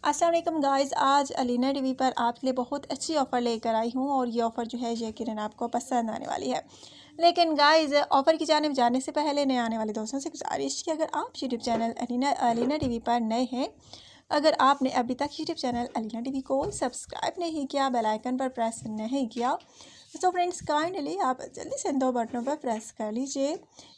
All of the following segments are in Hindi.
अस्सलाम वालेकुम गाइस, आज अलीना टीवी पर आपके लिए बहुत अच्छी ऑफ़र लेकर आई हूँ और ये ऑफ़र जो है यकीनन आपको पसंद आने वाली है। लेकिन गाइस, ऑफ़र की जानिब जाने से पहले नए आने वाले दोस्तों से गुजारिश कि अगर आप यूट्यूब चैनल अलीना टीवी पर नए हैं, अगर आपने अभी तक यूट्यूब चैनल अलीना टीवी को सब्सक्राइब नहीं किया, बेल आइकन पर प्रेस नहीं किया, तो फ्रेंड्स काइंडली आप जल्दी से इन दो बटनों पर प्रेस कर लीजिए।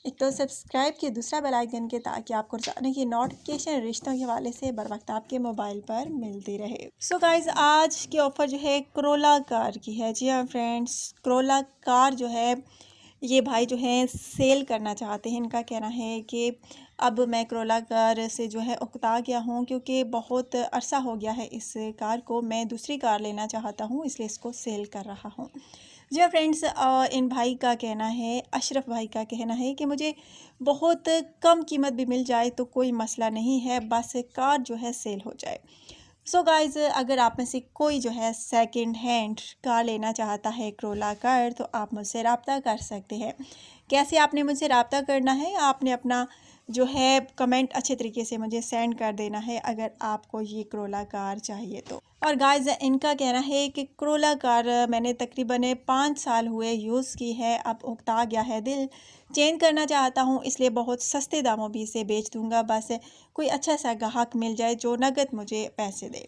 एक तो सब्सक्राइब के, दूसरा बेल आइकन के, ताकि आपको रोजाना की नोटिफिकेशन रिश्तों के हवाले से बर वक्त आपके मोबाइल पर मिलती रहे। सो गाइज, आज की ऑफ़र जो है क्रोला कार की है। जी हाँ फ्रेंड्स, क्रोला कार जो है ये भाई जो है सेल करना चाहते हैं। इनका कहना है कि अब मैं क्रोला कार से जो है उकता गया हूँ, क्योंकि बहुत अरसा हो गया है इस कार को, मैं दूसरी कार लेना चाहता हूँ, इसलिए इसको सेल कर रहा हूँ। जी हाँ फ्रेंड्स, इन भाई का कहना है, अशरफ भाई का कहना है कि मुझे बहुत कम कीमत भी मिल जाए तो कोई मसला नहीं है, बस कार जो है सेल हो जाए। सो गाइज़, अगर आप में से कोई जो है सेकंड हैंड कार लेना चाहता है क्रोला कार, तो आप मुझसे रब्ता कर सकते हैं। कैसे आपने मुझसे रब्ता करना है, आपने अपना जो है कमेंट अच्छे तरीके से मुझे सेंड कर देना है अगर आपको ये क्रोला कार चाहिए तो। और गाइज़, इनका कहना है कि क्रोला कार मैंने तकरीबन 5 साल हुए यूज़ की है, अब उकता गया है दिल, चेंज करना चाहता हूँ, इसलिए बहुत सस्ते दामों भी इसे बेच दूँगा, बस कोई अच्छा सा ग्राहक मिल जाए जो नगद मुझे पैसे दे।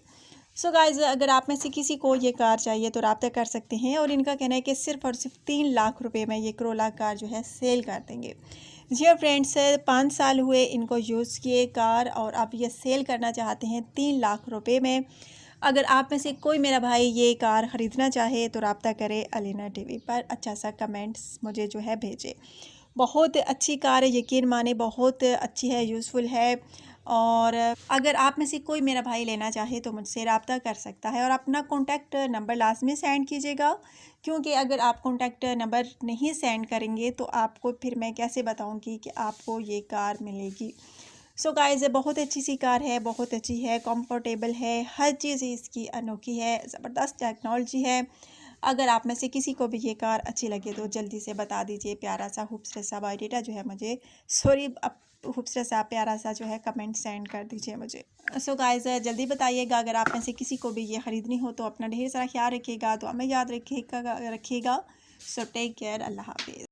सो गाइज़, अगर आप में से किसी को ये कार चाहिए तो रब्ता कर सकते हैं। और इनका कहना है कि सिर्फ़ और सिर्फ 3 लाख रुपए में ये क्रोला कार जो है सेल कर देंगे। जी हाँ फ्रेंड्स, 5 साल हुए इनको यूज़ किए कार, और अब ये सेल करना चाहते हैं 3 लाख रुपए में। अगर आप में से कोई मेरा भाई ये कार ख़रीदना चाहे तो रब्ता करे अलीना टीवी पर, अच्छा सा कमेंट्स मुझे जो है भेजे। बहुत अच्छी कार है, यकीन माने बहुत अच्छी है, यूज़फुल है। और अगर आप में से कोई मेरा भाई लेना चाहे तो मुझसे रब्ता कर सकता है, और अपना कॉन्टैक्ट नंबर लाजमी सेंड कीजिएगा, क्योंकि अगर आप कॉन्टैक्ट नंबर नहीं सेंड करेंगे तो आपको फिर मैं कैसे बताऊंगी कि आपको ये कार मिलेगी। सो गाइस, बहुत अच्छी सी कार है, बहुत अच्छी है, कंफर्टेबल है, हर चीज़ इसकी अनोखी है, ज़बरदस्त टेक्नोलॉजी है। अगर आप में से किसी को भी ये कार अच्छी लगे तो जल्दी से बता दीजिए, प्यारा सा खूबसूरत सा बायोडाटा जो है मुझे, सॉरी, खूबसूरत सा प्यारा सा जो है कमेंट सेंड कर दीजिए मुझे। सो गाइस, जल्दी बताइएगा अगर आप में से किसी को भी ये ख़रीदनी हो तो। अपना ढेर सारा ख्याल रखिएगा, तो हमें याद रखिएगा। सो टेक केयर, अल्लाह हाफिज़।